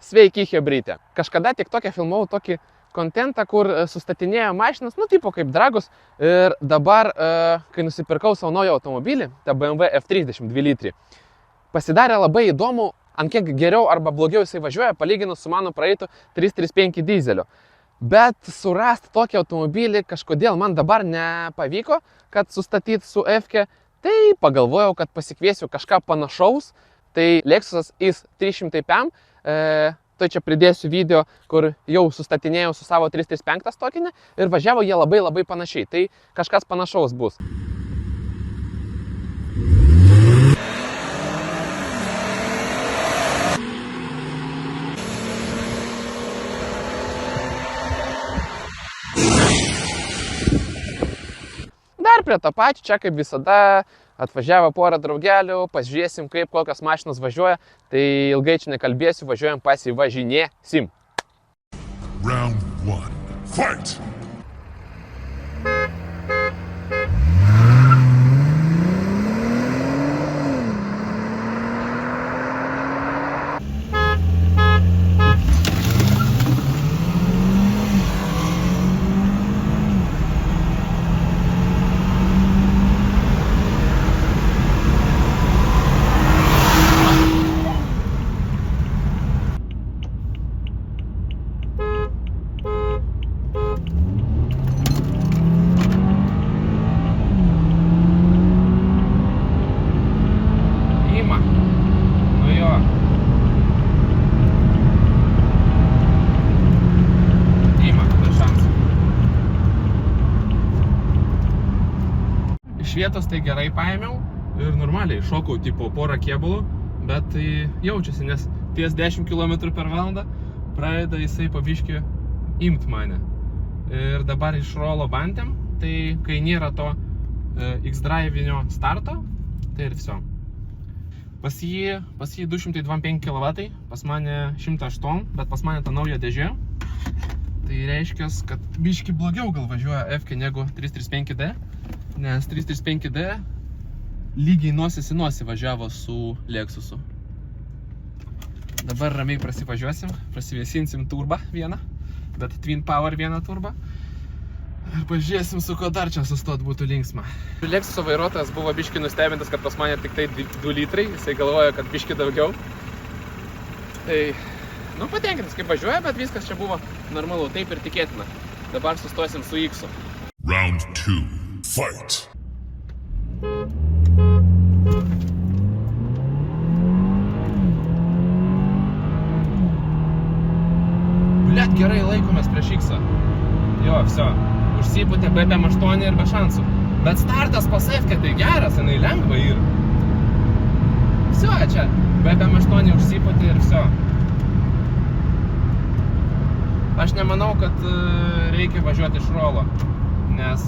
Sveiki, hebrytė. Kažkada tik tokia filmavau tokį kontentą, kur sustatinėjo mašinas, tipo kaip Dragus. Ir dabar, kai nusipirkau savo naują automobilį, tą BMW F30 2 litrį, pasidarė labai įdomu, ant kiek geriau arba blogiau jisai važiuoja, palyginus su mano praeitų 335 dizelio. Bet surasti tokį automobilį kažkodėl man dabar nepavyko, kad sustatyti su F-ke. Tai pagalvojau, kad pasikviesiu kažką panašaus. Tai Lexus IS 300PM. Tai čia pridėsiu video, kur jau sustatinėjau su savo 335 stokinė ir važiavo jie labai panašiai. Tai kažkas panašaus bus. Dar prie to pačio, čia kaip visada atvažiavo porą draugelių, pažiūrėsim, kaip kokios mašinos važiuoja, tai ilgai čia nekalbėsiu, važiuojam pasivažinėsim. Round 1. Fight! Vietos tai gerai paėmiau ir normaliai šokau tipo porą kėbulų, bet tai jaučiasi, nes ties 10 km/h pradeda jisai pabiškį imt mane. Ir dabar iš rolo bandėm, tai kai nėra to X-Drive-inio starto, tai ir viso. Pas jį 225 kW, pas mane 108, bet pas mane ta nauja dėžė. Tai reiškia, kad biškį blogiau gal važiuoja F-ke negu 335D. Nes 335D lygiai nosis į nosį važiavo su Lexusu. Dabar ramiai prasivažiuosim, prasivėsinsim turbą vieną, bet Twin Power vieną turbą. Ir pažiūrėsim, su ko dar čia sustot būtų linksma. Lexuso vairuotojas buvo biškį nustebintas, kad pas mane tik tai 2 litrai, jisai galvoja, kad biškį daugiau. Tai, patenkintas kaip važiuoja, bet viskas čia buvo normalu, taip ir tikėtina. Dabar sustosim su X-u. Round 2. Fight! Blet, gerai laikomės prieš X-ą. Jo, viso. Užsipūtė BPM8 ir be šansų. Bet startas pas F-kę tai geras, jinai lengva ir... Viso, čia. BPM8 užsipūtė ir viso. Aš nemanau, kad reikia važiuoti iš rolo. Nes...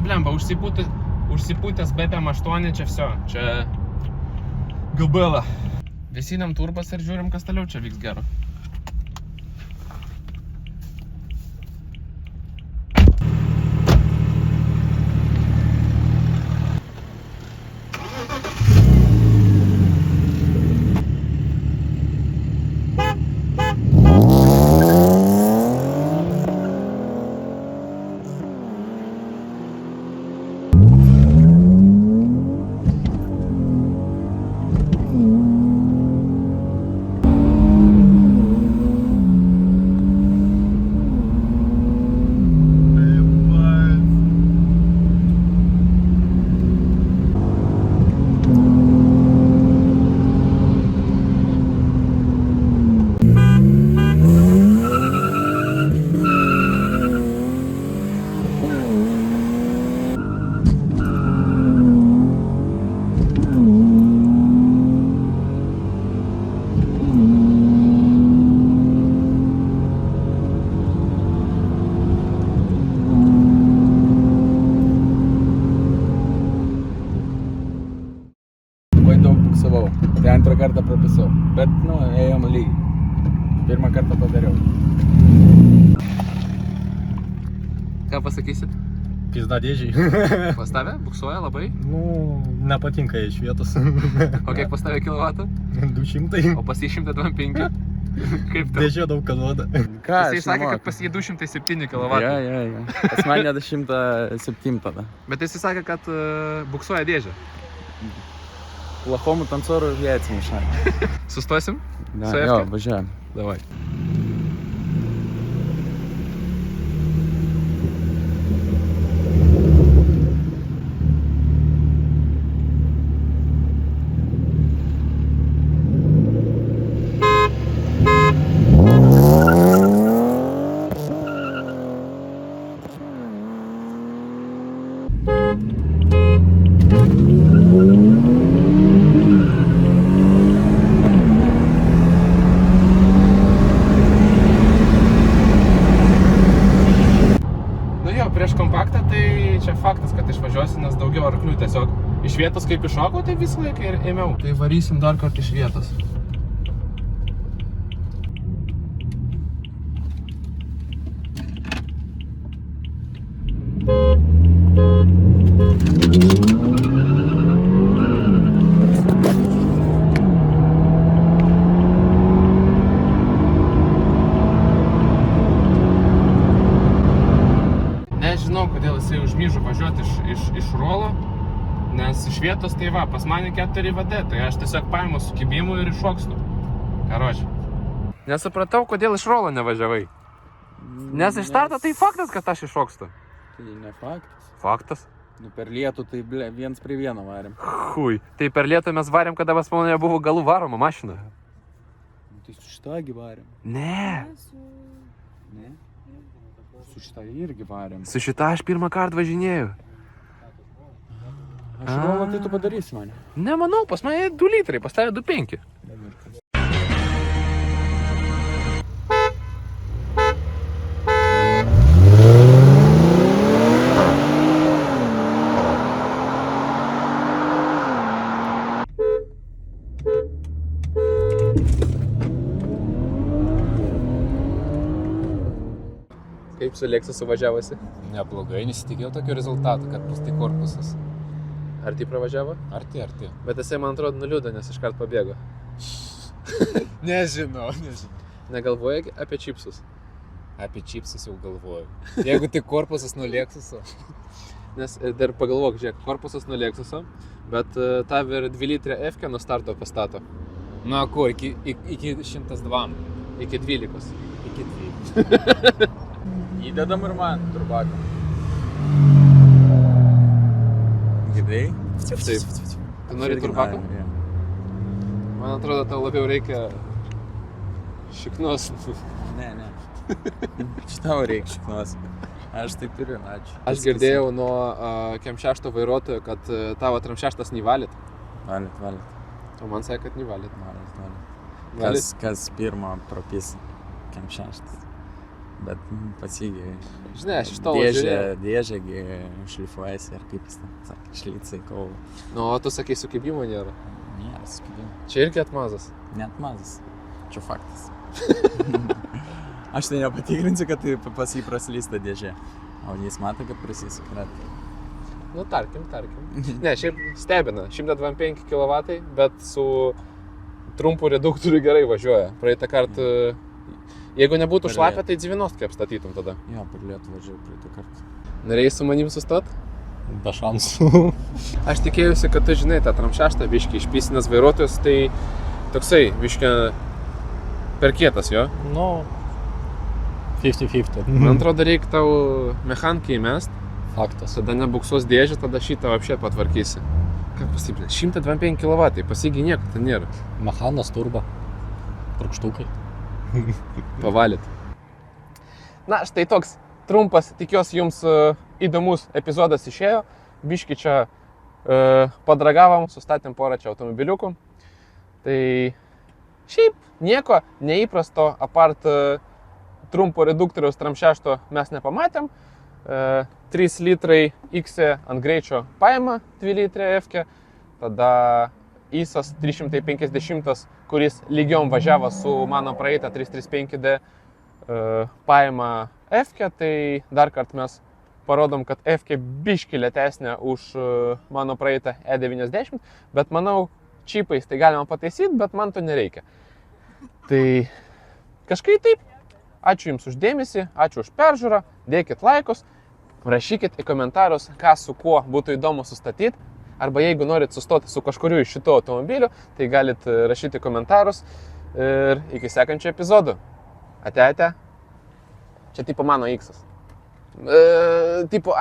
blemba, užsipūtęs BPM8, čia viso, čia gabela. Vėsinam turbas ir žiūrim, kas toliau čia vyks gero. Tai antrą kartą prapisau, bet, ėjom lygiai. Pirmą kartą padariau. Ką pasakysit? Pizda dėžiai. Pas tave? Buksuoja labai? Nepatinka iš vietos. O kiek pas tave kilovatų? 200. O pas jį 125. Kaip tai? Dėžė daug ką duoda. Ką, Jisai sakė, kad pas jį 207 kW. Ja. Pas mane 107 tada. Bet jisai sakė, kad buksuoja dėžę. Плохому танцору яйца мешают. Sustosim? Да, Su jo, Efke? važiuojam. Davai. Prieš kompaktą, tai čia faktas, kad išvažiuosi, nes daugiau arklių tiesiog iš vietos kaip iššokau, tai visą laiką ir ėmiau. Tai varysim dar kartą iš vietos. Nežinau, kodėl jisai užmyžo važiuoti iš rolo, nes iš vietos tai va, pas mane 4 VD, tai aš tiesiog paimu su kibimu ir iššokstu. Karoči. Nesupratau, kodėl iš rolo nevažiavai. Nes iš starto tai faktas, kad aš iššokstu. Tai ne faktas. Faktas? Nu per lietų tai 1:1 varėm. Hui, tai per lietų mes varėm, kada pas mane buvo galų varoma mašina. Tai su šitagi varėm. Ne. Ne? Su šitą irgi varėm. Su šita aš pirmą kartą važinėjau. Aš rolą tai tu padarysi mane. Nemanau, pas mane 2 litrai, pas tave 2,5. Kaip su Lexusu važiavosi? Neblogai, nesitikėjau tokio rezultato, kad bus tai korpusas. Arti pravažiavo? Arti. Bet jisai, man atrodo, nuliūdo, nes iškart pabėgo. Nežinau. Negalvoji apie čipsus? Apie čipsus jau galvoju. Jeigu tik korpusas nuo Lexuso. Nes dar pagalvok, žiūrėk, korpusas nuo Lexuso, bet tave ir 2 litrę F-kę nuo starto pastato. Na ko, iki 102. Iki 12. Iki 2. Įdedam ir man turbaką. Girdėjai? Taip. Tu nori turbako? Man atrodo, tau labiau reikia šiknos. Ne. Šitau reikia šiknos. Aš tai turiu, ačiū. Aš girdėjau nuo Kem 6 vairuotojo, kad tavo Tram 6 nevalit. Valit. O man sakė, kad nevalit. Valit. Kas pirmą propis Kem 6. Bet pasigi. Žinai, aš iš tolo žiūrėjau. Dėžėgi šlifuojasi, ar kaip jis ten sakė, šlicai kol. Nu, o tu sakai, sukibimo nėra. Nėra sukibimo. Čia irgi atmazas. Net mazas. Čia faktas. Aš tai nepatikrinsiu, kad tai pas jį praslysta dėžė. O jis mato, kad prasisukrat. Nu, tarkim. Ne, šiaip stebina. 125 kW, bet su trumpu reduktoriu gerai važiuoja. Praeitą kartą, jeigu nebūtų šlapę, tai 90 apstatytum tada. Jo, per lietų važiuoju praeitą kartą. Norėjai su manim sustot? Be šansų. Aš tikėjusi, kad tu žinai tą Tram 6 biškį išpysinęs vairuotojas, tai toksai biškį per kietas jo. Nu, 50-50. Man atrodo, reikia tau mechanikai įmest, Faktas. tada nebuksuos dėžę, tada šitą apšė patvarkysi. Ką pasipinė? 125 kW, pasigi nieko ten nėra. Mechanas, turba, trukštukai. Pavalyt. Na, štai toks trumpas, tikiuosi jums įdomus epizodas išėjo. Biški čia padragavom, sustatėm porą čia automobiliukų. Tai šiaip nieko neįprasto, apart trumpo reduktoriaus Tram 6 mes nepamatėm. 3 litrai X ant greičio paima 2 litrė F-kę. Tada ISAS 350, kuris lygiom važiavo su mano praeitą 335D, paima F-kę, tai dar kart mes parodom, kad F-kę biški lėtesnė už mano praeitą E90, bet manau, čipais tai galima pataisyti, bet man to nereikia. Tai kažkaip taip. Ačiū Jums uždėmesį, ačiū už peržiūrą, dėkit laikus, rašykit į komentarus, ką su kuo būtų įdomu sustatyti. Arba jeigu norit sustoti su kažkuriu iš šitų automobilių, tai galit rašyti komentarus ir iki sekančio epizodų. Ate. Čia tipo mano X-as. Tipo,